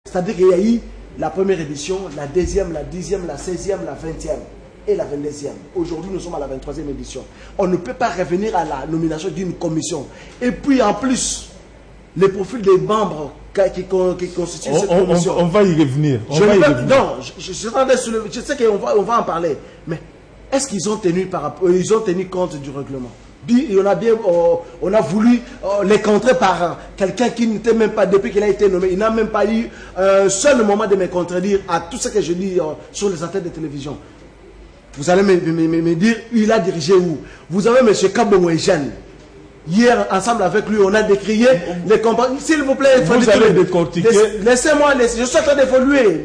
C'est-à-dire qu'il y a eu la première édition, la deuxième, la 10e, la 16e, la 20e et la 22e. Aujourd'hui, nous sommes à la 23e édition. On ne peut pas revenir à la nomination d'une commission. Et puis, en plus, les profils des membres qui constituent cette commission. On va y revenir. Non, je sais qu'on va en parler. Mais est-ce qu'ils ont tenu compte du règlement? On a voulu les contrer par quelqu'un qui n'était même pas, depuis qu'il a été nommé, il n'a même pas eu un seul moment de me contredire à tout ce que je dis sur les antennes de télévision. Vous allez me dire, il a dirigé où? Vous avez M. Kabongo et Jeanne. Hier, ensemble avec lui, on a décrié les compagnies. S'il vous plaît, vous allez décortiquer. Laissez-moi, je suis en train d'évoluer.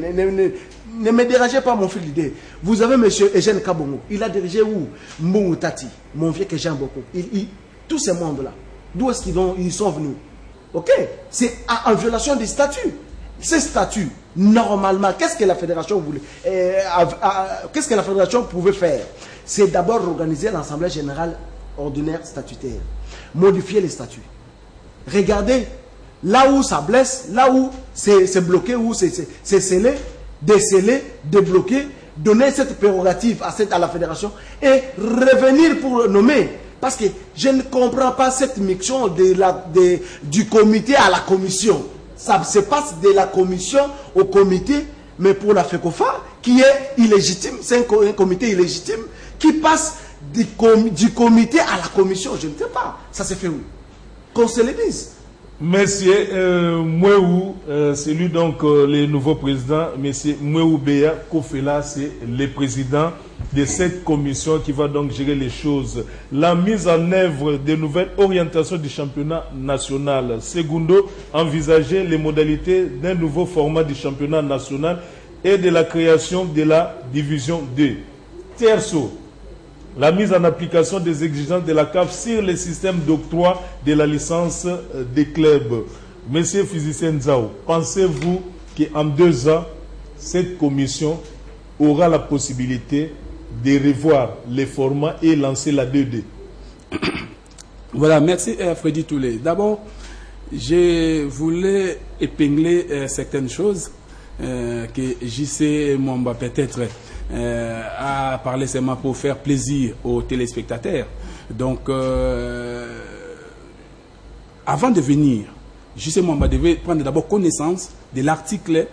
Ne me dérangez pas mon fil d'idée. Vous avez M. Eugène Kabongo. Il a dirigé où? Mbongo Tati, mon vieux que j'aime beaucoup. Tous ces membres-là, d'où est-ce qu'ils sont venus? Ok? C'est en violation des statuts. Ces statuts, normalement, qu'est-ce que la fédération voulait? Qu'est-ce que la fédération pouvait faire? C'est d'abord organiser l'Assemblée générale ordinaire statutaire. Modifier les statuts. Regardez là où ça blesse, là où c'est bloqué, où c'est scellé, déceler, débloquer, donner cette prérogative à la fédération et revenir pour nommer. Parce que je ne comprends pas cette mixtion du comité à la commission. Ça se passe de la commission au comité, mais pour la FECOFA, qui est illégitime, c'est un comité illégitime, qui passe du comité à la commission. Je ne sais pas. Ça se fait où? Qu'on se le dise. Monsieur Mouéou, c'est lui donc le nouveau président, Monsieur Mouéou Béa Kofela, c'est le président de cette commission qui va donc gérer les choses. La mise en œuvre des nouvelles orientations du championnat national. Segundo, envisager les modalités d'un nouveau format du championnat national et de la création de la division 2. Terceau, la mise en application des exigences de la CAF sur le système d'octroi de la licence des clubs. Monsieur Physicien Nzao, pensez-vous qu'en 2 ans, cette commission aura la possibilité de revoir les formats et lancer la 2D? Voilà, merci Freddy Toulé. D'abord, je voulais épingler certaines choses que JC Mwamba peut-être a parlé seulement pour faire plaisir aux téléspectateurs. Donc, avant de venir, JC Mwamba devait prendre d'abord connaissance de l'article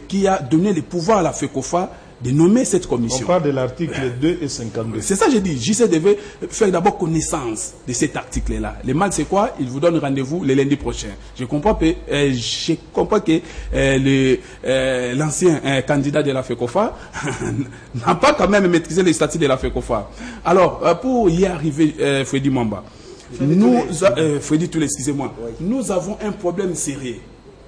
qui a donné le pouvoir à la FECOFA de nommer cette commission. On parle de l'article 2 et 52. C'est ça que j'ai dit. JC devait faire d'abord connaissance de cet article-là. Le mal, c'est quoi? Il vous donne rendez-vous le lundi prochain. Je comprends que l'ancien candidat de la FECOFA n'a pas quand même maîtrisé les statuts de la FECOFA. Alors, pour y arriver, Freddy Mwamba, Freddy Toulé, excusez-moi, oui. Nous avons un problème sérieux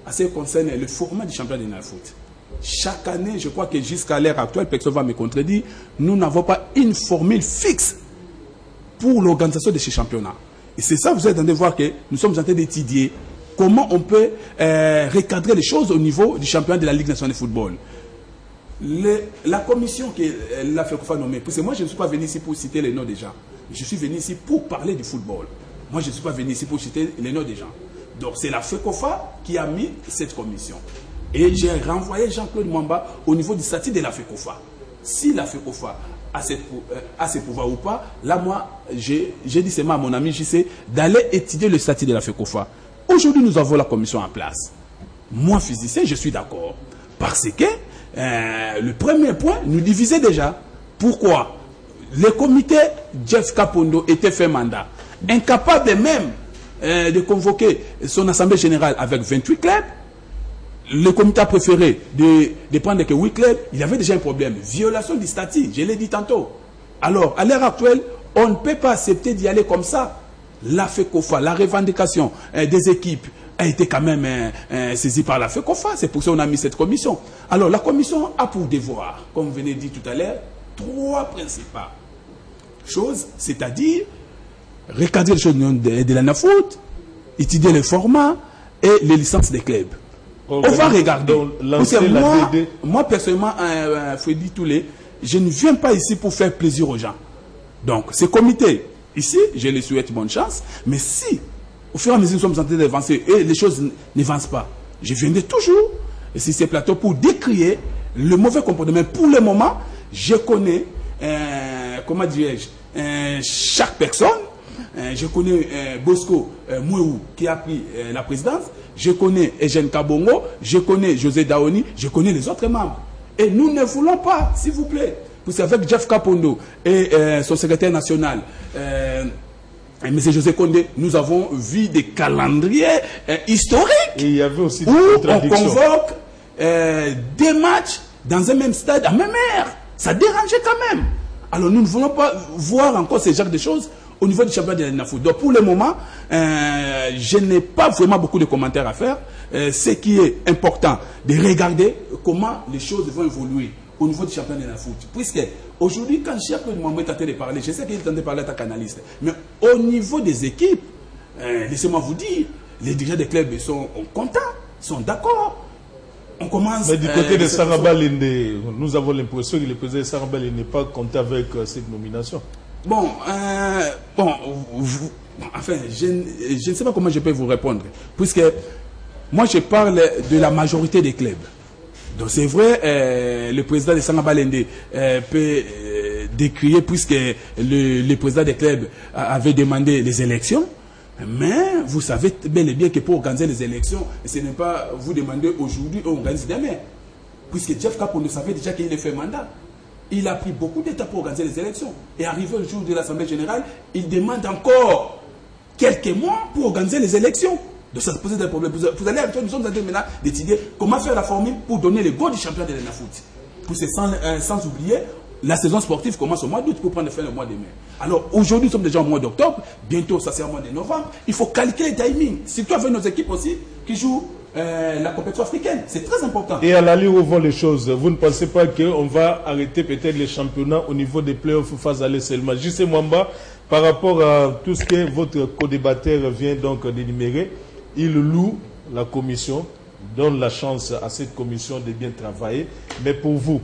à ce qui concerne le format du championnat de foot. Chaque année, je crois que jusqu'à l'heure actuelle, personne va me contredire, nous n'avons pas une formule fixe pour l'organisation de ces championnats. Et c'est ça, vous êtes en train de voir que nous sommes en train d'étudier comment on peut recadrer les choses au niveau du championnat de la Ligue nationale de football. La commission que la FECOFA nommée, parce que moi je ne suis pas venu ici pour citer les noms des gens, je suis venu ici pour parler du football. Moi je ne suis pas venu ici pour citer les noms des gens. Donc c'est la FECOFA qui a mis cette commission. Et j'ai renvoyé Jean-Claude Mwamba au niveau du statut de la FECOFA. Si la FECOFA a ses pouvoirs ou pas, là moi, j'ai dit seulement à mon ami JC d'aller étudier le statut de la FECOFA. Aujourd'hui, nous avons la commission en place. Moi, physicien, je suis d'accord. Parce que le premier point nous divisait déjà. Pourquoi? Le comité Jeff Kapondo était fait mandat. Incapable même de convoquer son assemblée générale avec 28 clubs. Le comité a préféré de prendre que 8 clubs. Il y avait déjà un problème. Violation du statut, je l'ai dit tantôt. Alors, à l'heure actuelle, on ne peut pas accepter d'y aller comme ça. La FECOFA, la revendication des équipes a été quand même saisie par la FECOFA. C'est pour ça qu'on a mis cette commission. Alors, la commission a pour devoir, comme vous venez de dire tout à l'heure, 3 principales choses, c'est-à-dire recadrer les choses de la NAFOOT, étudier les formats et les licences des clubs. On va regarder. Moi, personnellement, Freddy Toulé, je ne viens pas ici pour faire plaisir aux gens. Donc, ce comité, ici, je les souhaite bonne chance. Mais si, au fur et à mesure, nous sommes en train d'avancer et les choses n'avancent pas, je viendrai toujours sur ces plateaux pour décrier le mauvais comportement. Pour le moment, je connais, comment dirais-je, chaque personne. Je connais Bosco Mouéou qui a pris la présidence. Je connais Eugène Kabongo. Je connais José Daoni. Je connais les autres membres. Et nous ne voulons pas, s'il vous plaît, parce qu'avec Jeff Kapondo et son secrétaire national, M. José Kondé, nous avons vu des calendriers historiques. Et il y avait aussi des où on contradictions. convoque des matchs dans un même stade, à même heure. Ça dérangeait quand même. Alors nous ne voulons pas voir encore ce genre de choses au niveau du championnat de la NAFOOT. Donc pour le moment, je n'ai pas vraiment beaucoup de commentaires à faire. Ce qui est important, de regarder comment les choses vont évoluer au niveau du championnat de la NAFOOT. Puisque aujourd'hui, quand Cheikh Mohamed est en train de parler, je sais qu'il est en train de parler à ta canaliste, mais au niveau des équipes, laissez-moi vous dire, les dirigeants des clubs sont contents, sont d'accord. On commence. Mais du côté de Saraba Lende, nous avons l'impression que le président Saraba Lende n'est pas content avec cette nomination. Bon, enfin, je ne sais pas comment je peux vous répondre, puisque moi je parle de la majorité des clubs. Donc c'est vrai, le président de Saraba Lende peut décrier, puisque le président des clubs avait demandé les élections. Mais vous savez bel et bien que pour organiser les élections, ce n'est pas vous demander aujourd'hui, on organise demain. Puisque Jeff Kapondo savait déjà qu'il a fait mandat. Il a pris beaucoup de temps pour organiser les élections. Et arrivé le jour de l'Assemblée générale, il demande encore quelques mois pour organiser les élections. Donc ça se pose des problèmes. Vous allez nous sommes en train maintenant d'étudier comment faire la formule pour donner le go du champion de la NAFOOT. Sans oublier, la saison sportive commence au mois d'août pour prendre fin le mois de mai. Alors aujourd'hui, nous sommes déjà au mois d'octobre. Bientôt, ça sera au mois de novembre. Il faut calculer le timing. Surtout avec nos équipes aussi qui jouent la compétition africaine. C'est très important. Et à l'allure où vont les choses, vous ne pensez pas qu'on va arrêter peut-être les championnats au niveau des playoffs face à l'ESLMA? J.C. Mwamba, par rapport à tout ce que votre co-débatteur vient donc d'énumérer, il loue la commission, donne la chance à cette commission de bien travailler. Mais pour vous,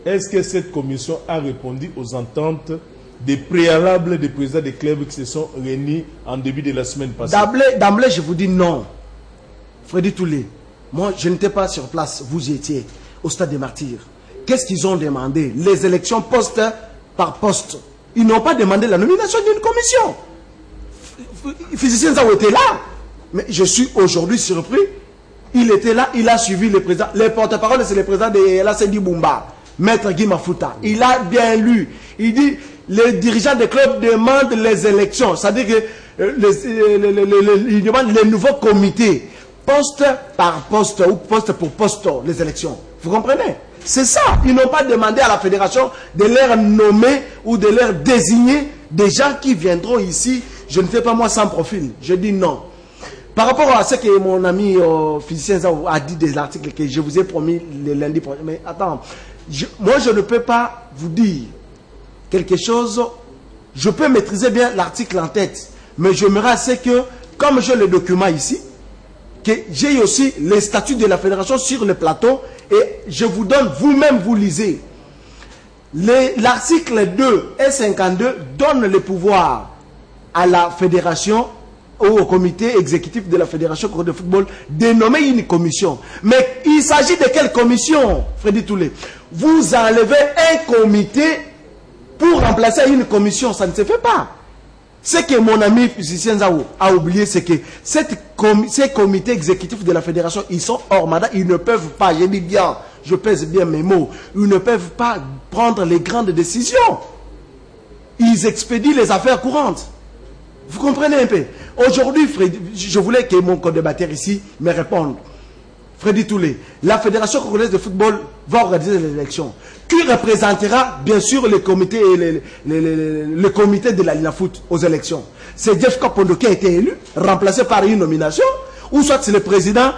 est-ce que cette commission a répondu aux attentes des préalables des présidents des clubs qui se sont réunis en début de la semaine passée? D'emblée, je vous dis non. Freddy Toulé, moi, je n'étais pas sur place. Vous y étiez, au stade des Martyrs. Qu'est-ce qu'ils ont demandé? Les élections poste par poste. Ils n'ont pas demandé la nomination d'une commission. Physicien Nzao était là. Mais je suis aujourd'hui surpris. Il était là, il a suivi le président. Le porte-parole, c'est le président de l'ACD Bumba. Maître Guy Mafuta, il a bien lu. Il dit, les dirigeants des clubs demandent les élections. C'est-à-dire que ils demandent les nouveaux comités, poste par poste ou poste pour poste, les élections. Vous comprenez? C'est ça. Ils n'ont pas demandé à la fédération de leur nommer ou de leur désigner des gens qui viendront ici. Je ne fais pas moi sans profil. Je dis non. Par rapport à ce que mon ami physicien a dit des articles que je vous ai promis le lundi prochain. Mais attends. Moi, je ne peux pas vous dire quelque chose. Je peux maîtriser bien l'article en tête. Mais j'aimerais assez que, comme j'ai le document ici, que j'ai aussi les statuts de la fédération sur le plateau. Et je vous donne, vous-même, vous lisez. L'article 2 et 52 donne le pouvoir à la fédération ou au comité exécutif de la Fédération de football de nommer une commission. Mais il s'agit de quelle commission, Freddy Toulé? Vous enlevez un comité pour remplacer une commission, ça ne se fait pas. Ce que mon ami physicien Nzao a oublié, c'est que ces comités exécutifs de la Fédération, ils sont hors mandat, ils ne peuvent pas, je dis bien, je pèse bien mes mots, ils ne peuvent pas prendre les grandes décisions. Ils expédient les affaires courantes. Vous comprenez un peu? Aujourd'hui, je voulais que mon co-débatteur ici me réponde. Freddy Toulé, la Fédération congolaise de football va organiser les élections. Qui représentera, bien sûr, le comité de la LINAFOOT aux élections? C'est Jeff Kapondo qui a été élu, remplacé par une nomination, ou soit c'est le président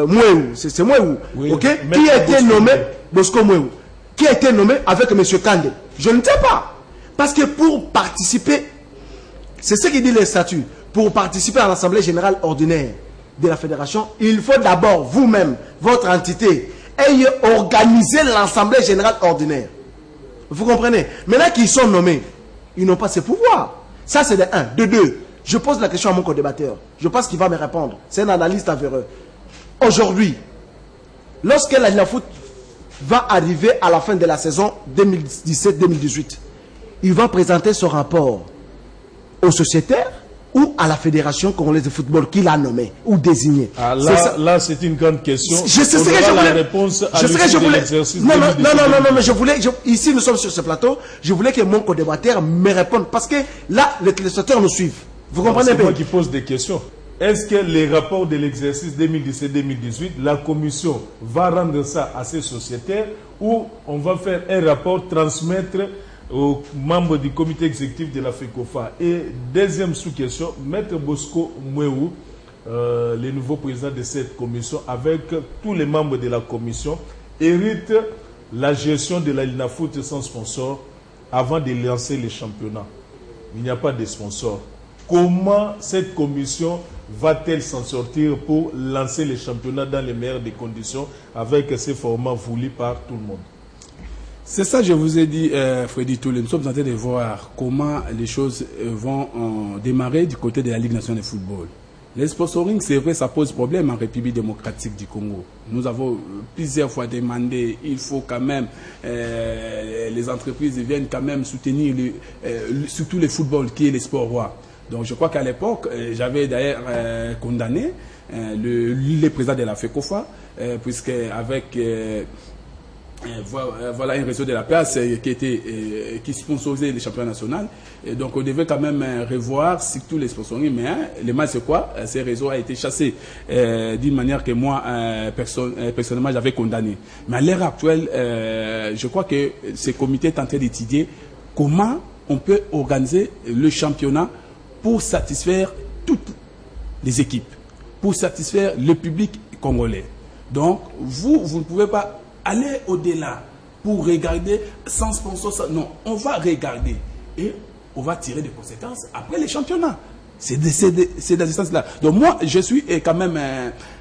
Mouéou, c'est Mouéou, oui, okay? Qui a été nommé, Bosco Mouéou, qui a été nommé avec M. Kandé. Je ne sais pas. Parce que pour participer, c'est ce qui dit les statuts, pour participer à l'Assemblée générale ordinaire de la Fédération, il faut d'abord, vous-même, votre entité, ayez organisé l'Assemblée générale ordinaire. Vous comprenez? Maintenant qu'ils sont nommés, ils n'ont pas ce pouvoir. Ça, c'est de 1. De 2, je pose la question à mon co-débatteur. Je pense qu'il va me répondre. C'est un analyste avéreux. Aujourd'hui, lorsque la Linafoot va arriver à la fin de la saison 2017-2018, il va présenter son rapport aux sociétaires ou à la Fédération congolaise de football qu'il a nommé ou désigné. Ah, là, c'est une grande question. Je sais ce que je voulais. Non, mais je voulais. Ici, nous sommes sur ce plateau. Je voulais que mon co-débatteur me réponde. Parce que là, les téléspectateurs nous suivent. Vous comprenez bien? C'est moi qui pose des questions. Est-ce que les rapports de l'exercice 2017-2018, la commission va rendre ça à ses sociétaires ou on va faire un rapport, transmettre aux membres du comité exécutif de la FECOFA? Et deuxième sous-question, Maître Bosco Mouéou, le nouveau président de cette commission, avec tous les membres de la commission, hérite la gestion de la Linafoot sans sponsor avant de lancer les championnats. Il n'y a pas de sponsor. Comment cette commission va-t-elle s'en sortir pour lancer les championnats dans les meilleures des conditions avec ces formats voulus par tout le monde? C'est ça, je vous ai dit, Freddy Toulé. Nous sommes en train de voir comment les choses vont démarrer du côté de la Ligue nationale de football. Les sponsoring, c'est vrai, ça pose problème en République démocratique du Congo. Nous avons plusieurs fois demandé, il faut quand même, les entreprises viennent quand même soutenir surtout le football qui est le sport roi. Donc je crois qu'à l'époque, j'avais d'ailleurs condamné le président de la FECOFA, puisque avec... voilà un réseau de la place qui sponsorisait les championnats nationaux. Et donc on devait quand même revoir surtout les sponsoring. Mais le mal c'est quoi? Ces réseaux a été chassé d'une manière que moi personnellement j'avais condamné. Mais à l'heure actuelle, je crois que ce comité est en train d'étudier comment on peut organiser le championnat pour satisfaire toutes les équipes, pour satisfaire le public congolais. Donc vous ne pouvez pas aller au-delà pour regarder sans sponsor. Non, on va regarder et on va tirer des conséquences après les championnats. C'est dans ce sens-là. Donc moi, je suis quand même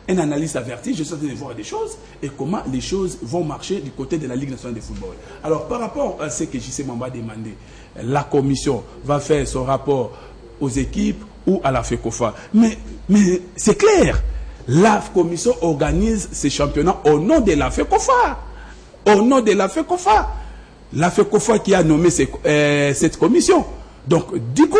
un analyste averti. Je suis en train de voir des choses et comment les choses vont marcher du côté de la Ligue nationale de football. Alors par rapport à ce que JC Mamba a demandé, la commission va faire son rapport aux équipes ou à la FECOFA. Mais c'est clair. La commission organise ces championnats au nom de la FECOFA. Au nom de la FECOFA. La FECOFA qui a nommé cette commission. Donc, du coup,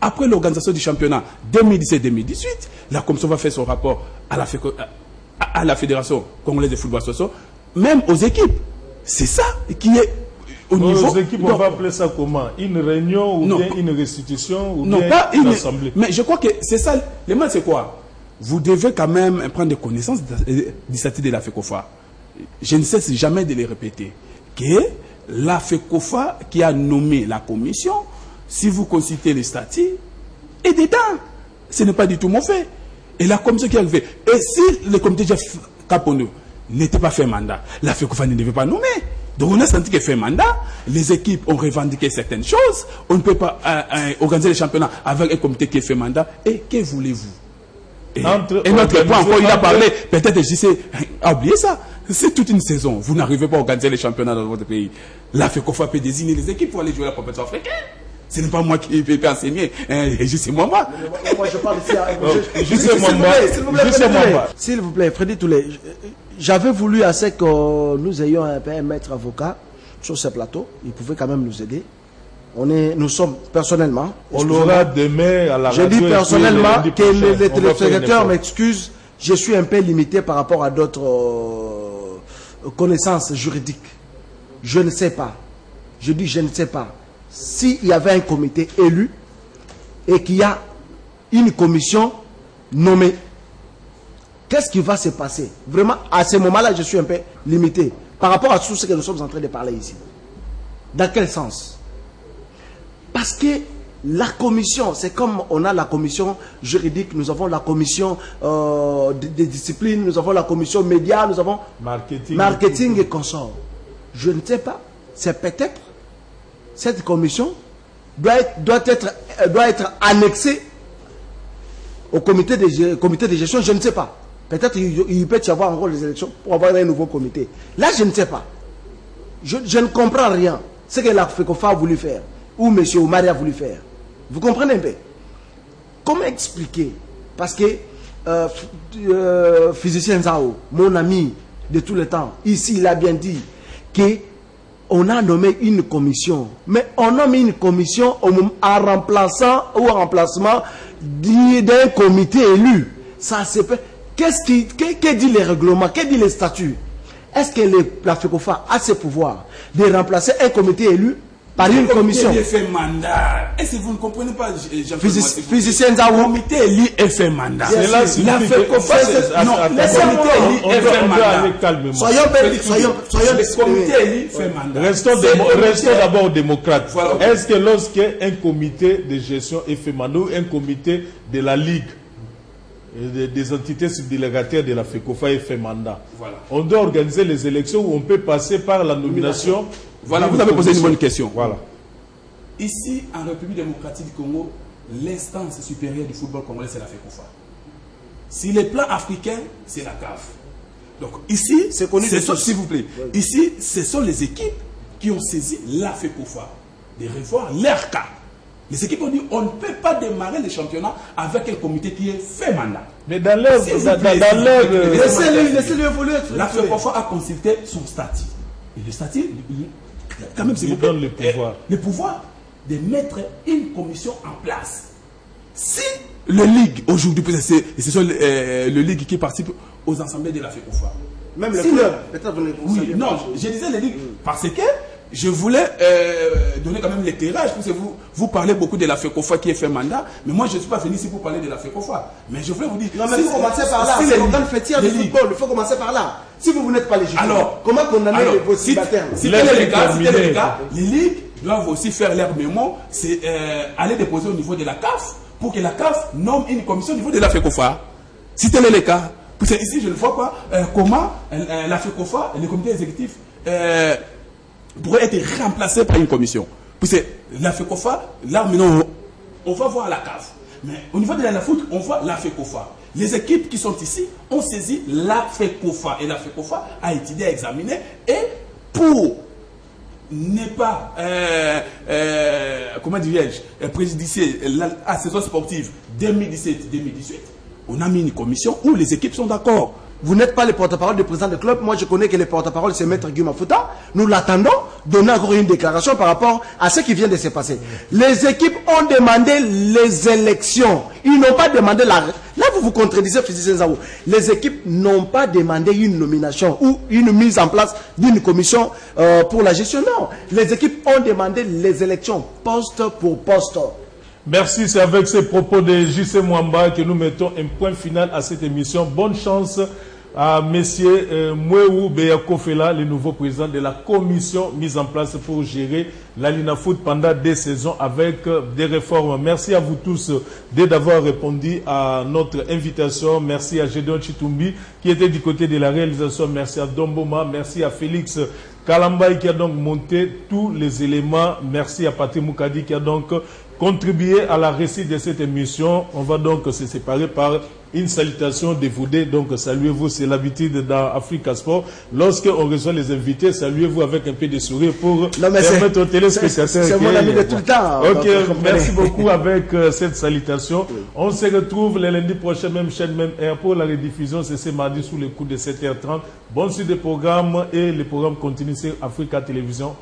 après l'organisation du championnat 2017-2018, la commission va faire son rapport à la Fédération congolaise de football association, même aux équipes. C'est ça qui est au niveau... Aux équipes, on va appeler ça comment? Une réunion ou bien une restitution ou non, bien pas une assemblée? Mais je crois que c'est ça. Le mal, c'est quoi? Vous devez quand même prendre connaissance du statut de la FECOFA. Je ne cesse jamais de le répéter. Que la FECOFA qui a nommé la commission, si vous consultez le statut, est dedans. Ce n'est pas du tout mon fait. Et la commission qui a levé. Et si le comité de Capono n'était pas fait mandat, la FECOFA ne devait pas nommer. Donc on a senti qu'il fait mandat, les équipes ont revendiqué certaines choses, on ne peut pas organiser les championnats avec un comité qui fait mandat. Et que voulez-vous? Et notre point encore, il a parlé, peut-être JC a oublié ça. C'est toute une saison. Vous n'arrivez pas à organiser les championnats dans votre pays. La FECOFA peut désigner les équipes pour aller jouer la compétition africaine. Ce n'est pas moi qui vais enseigner. JC Mamba. Moi, je parle ici. S'il vous plaît, Freddy Toulé. J'avais voulu à ce que nous ayons un maître avocat sur ce plateau. Il pouvait quand même nous aider. Nous sommes personnellement. On l'aura demain à la radio. Je dis personnellement que les téléspectateurs m'excusent. Je suis un peu limité par rapport à d'autres connaissances juridiques. Je ne sais pas. Je dis je ne sais pas. S'il y avait un comité élu et qu'il y a une commission nommée, qu'est-ce qui va se passer? Vraiment, à ce moment-là, je suis un peu limité par rapport à tout ce que nous sommes en train de parler ici. Dans quel sens? Parce que la commission, c'est comme on a la commission juridique, nous avons la commission des disciplines, nous avons la commission médias, nous avons marketing et consorts. Je ne sais pas. C'est peut-être cette commission doit être annexée au comité de gestion. Je ne sais pas. Peut-être il peut y avoir encore les élections pour avoir un nouveau comité. Là, je ne sais pas. Je ne comprends rien. Ce que la FECOFA a voulu faire. Ou M. Oumari a voulu faire. Vous comprenez un peu? Comment expliquer? Parce que physicien Zao, mon ami de tous les temps. Ici, il a bien dit qu'on a nommé une commission. Mais on nomme une commission en remplaçant ou en remplacement d'un comité élu. Ça se peut. Que dit les règlements? Que dit les statuts? Est-ce que la FECOFA a ce pouvoir de remplacer un comité élu par une commission? Fait mandat. Est-ce que vous ne comprenez pas, Physicien Nzaou. Le comité élu est fait mandat. La FECOFA, non, le comité élu est fait mandat. Soyons le comité élu fait mandat. Restons d'abord démocrates. Voilà. Est-ce que lorsqu'un comité de gestion est fait mandat ou un comité de la Ligue des entités subdélégataires de la FECOFA est fait mandat, voilà, on doit organiser les élections où on peut passer par la nomination? Voilà, vous avez posé une bonne question. Voilà. Ici, en République démocratique du Congo, l'instance supérieure du football congolais, c'est la FECOFA. Si les plans africains, c'est la CAF. Donc ici, c'est connu, s'il vous plaît, oui. Ici, ce sont les équipes qui ont saisi la FECOFA de revoir leur cas. Les équipes ont dit on ne peut pas démarrer le championnat avec un comité qui est fait mandat. Mais dans leur... Laissez-le évoluer. La FECOFA a consulté son statut. Et le statut, quand même, il donne le pouvoir. Le pouvoir de mettre une commission en place. Si le Ligue, aujourd'hui, ce sont le Ligue qui participe aux assemblées de la FECOFA. Même le club, peut-être vous ne oui, non, je disais le Ligue parce que je voulais donner quand même l'éclairage, parce que vous parlez beaucoup de la FECOFA qui est fait mandat, mais moi je ne suis pas venu ici pour parler de la FECOFA. Mais je voulais vous dire... Non, mais il faut commencer par là, c'est l'organe fêtière du football, il faut commencer par là. Si vous n'êtes pas légitime, alors, comment condamner vos célibataires? Si tel est le cas, les ligues doivent aussi faire leur mémo, c'est aller déposer au niveau de la CAF, pour que la CAF nomme une commission au niveau de la FECOFA. Si tel est le cas, parce que ici je ne vois pas comment la FECOFA et le comité exécutif pourrait être remplacé par une commission. Puisque la FECOFA, là maintenant, on va voir la CAF. Mais au niveau de la foot, on voit la FECOFA. Les équipes qui sont ici ont saisi la FECOFA. Et la FECOFA a étudié, a examiné. Et pour ne pas, comment dirais-je, préjudicer la saison sportive 2017-2018, on a mis une commission où les équipes sont d'accord. Vous n'êtes pas le porte-parole du président du club. Moi, je connais que le porte-parole, c'est Maître Guy Mafuta. Nous l'attendons, donner encore une déclaration par rapport à ce qui vient de se passer. Les équipes ont demandé les élections. Ils n'ont pas demandé la... Là, vous vous contredisez, Physicien Nzaou. Les équipes n'ont pas demandé une nomination ou une mise en place d'une commission pour la gestion. Non. Les équipes ont demandé les élections, poste pour poste. Merci, c'est avec ces propos de JC Mwamba que nous mettons un point final à cette émission. Bonne chance à M. Mwewu Beya Kofela, le nouveau président de la commission mise en place pour gérer la Lina Foot pendant des saisons avec des réformes. Merci à vous tous d'avoir répondu à notre invitation. Merci à Gédéon Chitumbi qui était du côté de la réalisation. Merci à Domboma. Merci à Félix Kalambay qui a donc monté tous les éléments. Merci à Patrick Moukadi qui a donc contribué à la réussite de cette émission. On va donc se séparer par une salutation dévoudée. Donc saluez-vous, c'est l'habitude dans Africa Sport. Lorsqu'on reçoit les invités, saluez-vous avec un peu de sourire pour permettre aux téléspectateurs. C'est mon ami de tout le temps. Ok, merci beaucoup avec cette salutation. On se retrouve le lundi prochain, même chaîne, même heure pour la rediffusion. C'est ce mardi sous le coup de 7h30. Bonne suite des programmes et les programmes continuent sur Africa Télévision.